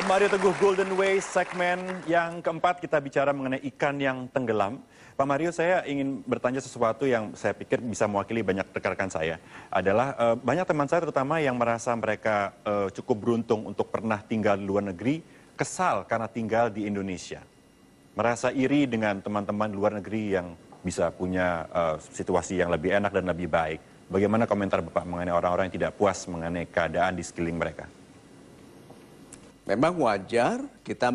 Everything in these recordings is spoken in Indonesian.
Mario Teguh Golden Way segmen yang keempat kita bicara mengenai ikan yang tenggelam. Pak Mario, saya ingin bertanya sesuatu yang saya pikir bisa mewakili banyak rekan-rekan saya. Adalah banyak teman saya terutama yang merasa mereka cukup beruntung untuk pernah tinggal di luar negeri, kesal karena tinggal di Indonesia. Merasa iri dengan teman-teman luar negeri yang bisa punya situasi yang lebih enak dan lebih baik. Bagaimana komentar Bapak mengenai orang-orang yang tidak puas mengenai keadaan di sekeliling mereka? Memang wajar kita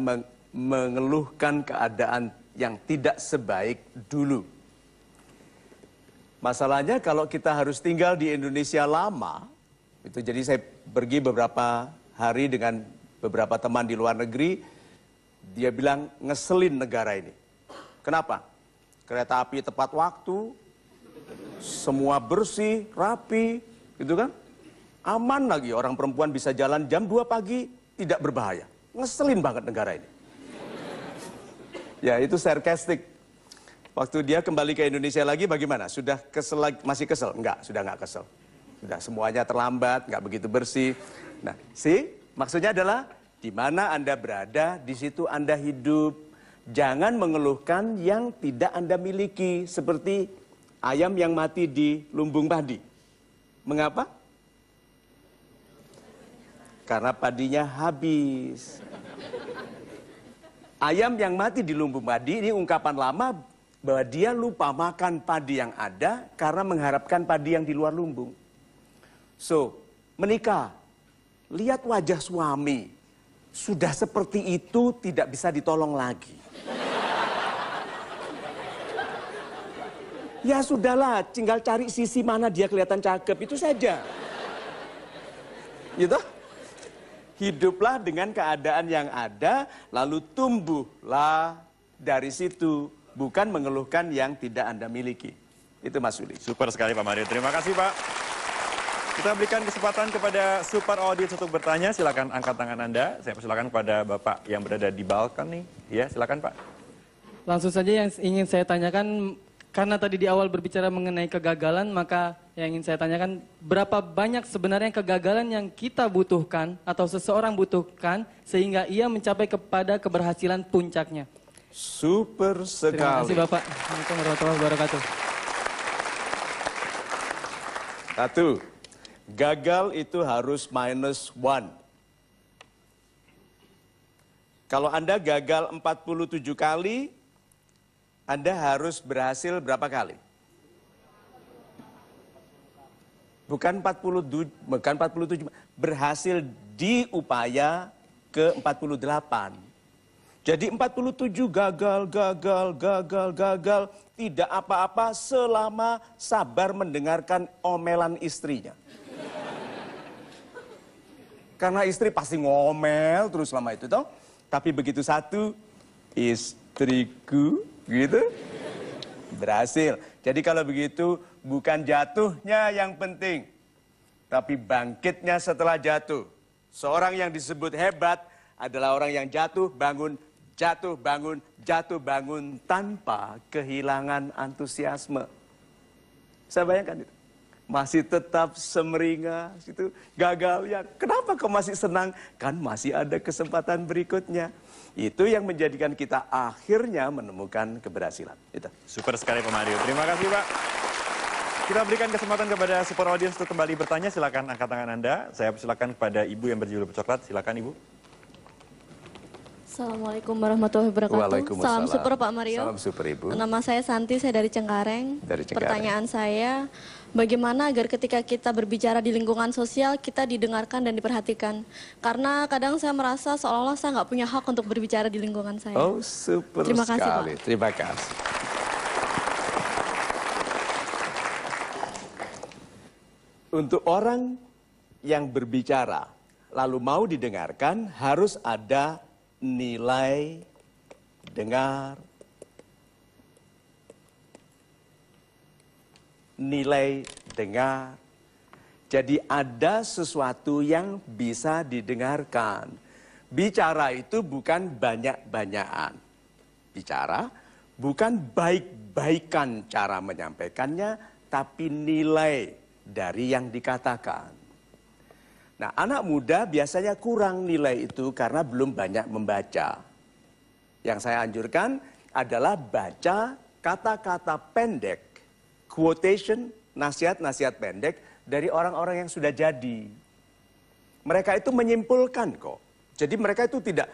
mengeluhkan keadaan yang tidak sebaik dulu. Masalahnya kalau kita harus tinggal di Indonesia lama, itu jadi saya pergi beberapa hari dengan beberapa teman di luar negeri, dia bilang ngeselin negara ini. Kenapa? Kereta api tepat waktu, semua bersih, rapi, gitu kan? Aman lagi, orang perempuan bisa jalan jam 2 pagi, tidak berbahaya. Ngeselin banget negara ini. Ya, itu sarcastic. Waktu dia kembali ke Indonesia lagi bagaimana? Sudah kesel lagi, masih kesel? Enggak, sudah enggak kesel. Sudah semuanya terlambat, enggak begitu bersih. Nah, maksudnya adalah di mana Anda berada, di situ Anda hidup. Jangan mengeluhkan yang tidak Anda miliki, seperti ayam yang mati di lumbung padi. Mengapa? Karena padinya habis. Ayam yang mati di lumbung padi ini ungkapan lama bahwa dia lupa makan padi yang ada karena mengharapkan padi yang di luar lumbung. So, menikah, lihat wajah suami, sudah seperti itu tidak bisa ditolong lagi. Ya sudahlah, tinggal cari sisi mana dia kelihatan cakep, itu saja. Gitu? Hiduplah dengan keadaan yang ada, lalu tumbuhlah dari situ. Bukan mengeluhkan yang tidak Anda miliki. Itu Mas Suli. Super sekali Pak Mario, terima kasih Pak. Kita berikan kesempatan kepada super audience untuk bertanya. Silakan angkat tangan Anda. Saya persilakan kepada Bapak yang berada di balkon nih. Ya, silakan Pak. Langsung saja yang ingin saya tanyakan, karena tadi di awal berbicara mengenai kegagalan, maka yang ingin saya tanyakan, berapa banyak sebenarnya kegagalan yang kita butuhkan atau seseorang butuhkan sehingga ia mencapai kepada keberhasilan puncaknya? Super sekali. Terima kasih Bapak. Assalamualaikum warahmatullahi wabarakatuh. 1. Gagal itu harus -1. Kalau Anda gagal 47 kali, Anda harus berhasil berapa kali? Bukan 47, berhasil di upaya ke 48. Jadi 47 gagal, tidak apa-apa selama sabar mendengarkan omelan istrinya. Karena istri pasti ngomel terus selama itu toh. Tapi begitu satu, istriku, gitu, berhasil. Jadi kalau begitu bukan jatuhnya yang penting, tapi bangkitnya setelah jatuh. Seorang yang disebut hebat adalah orang yang jatuh bangun, jatuh bangun, jatuh bangun tanpa kehilangan antusiasme. Saya bayangkan itu. Masih tetap semeringah, itu gagal ya. Kenapa kau masih senang? Kan masih ada kesempatan berikutnya. Itu yang menjadikan kita akhirnya menemukan keberhasilan. Itu. Super sekali Pak Mario. Terima kasih Pak. Kita berikan kesempatan kepada super audience untuk kembali bertanya. Silakan angkat tangan Anda. Saya persilakan kepada Ibu yang berjuluk coklat. Silakan Ibu. Assalamualaikum warahmatullahi wabarakatuh. Waalaikumsalam. Salam super Pak Mario. Salam super Ibu. Nama saya Santi, saya dari Cengkareng. Dari Cengkareng. Pertanyaan saya, bagaimana agar ketika kita berbicara di lingkungan sosial, kita didengarkan dan diperhatikan? Karena kadang saya merasa seolah-olah saya nggak punya hak untuk berbicara di lingkungan saya. Oh, super Terima kasih, sekali. Pak. Terima kasih. Untuk orang yang berbicara, lalu mau didengarkan, harus ada nilai dengar, nilai dengar. Jadi ada sesuatu yang bisa didengarkan. Bicara itu bukan banyak-banyakan. Bicara bukan baik-baikan cara menyampaikannya, tapi nilai dari yang dikatakan. Nah, anak muda biasanya kurang nilai itu karena belum banyak membaca. Yang saya anjurkan adalah baca kata-kata pendek, quotation, nasihat-nasihat pendek dari orang-orang yang sudah jadi. Mereka itu menyimpulkan kok. Jadi mereka itu tidak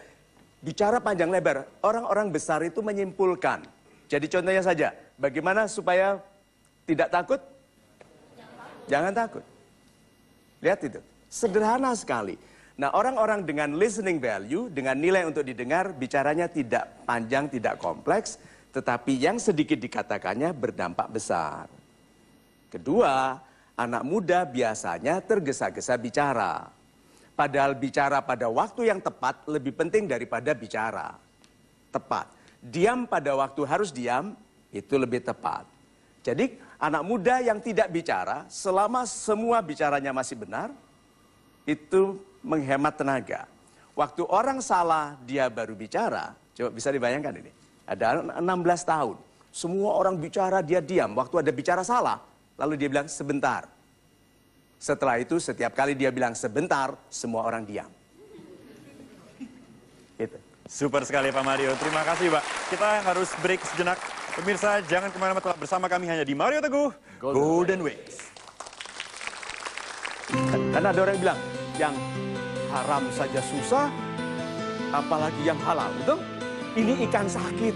bicara panjang lebar. Orang-orang besar itu menyimpulkan. Jadi contohnya saja, bagaimana supaya tidak takut? Jangan takut. Lihat itu. Sederhana sekali. Nah, orang-orang dengan listening value, dengan nilai untuk didengar, bicaranya tidak panjang, tidak kompleks, tetapi yang sedikit dikatakannya berdampak besar. Kedua, anak muda biasanya tergesa-gesa bicara. Padahal bicara pada waktu yang tepat lebih penting daripada bicara. Tepat. Diam pada waktu harus diam, itu lebih tepat. Jadi, anak muda yang tidak bicara, selama semua bicaranya masih benar, itu menghemat tenaga. Waktu orang salah, dia baru bicara. Coba bisa dibayangkan ini. Ada 16 tahun. Semua orang bicara, dia diam. Waktu ada bicara salah, lalu dia bilang sebentar. Setelah itu, setiap kali dia bilang sebentar, semua orang diam. Gitu. Super sekali Pak Mario. Terima kasih Pak. Kita harus break sejenak. Pemirsa, jangan kemana-mana, tetap bersama kami hanya di Mario Teguh Golden Wings. Karena ada orang yang bilang, yang haram saja susah, apalagi yang halal, betul? Ini ikan sakit.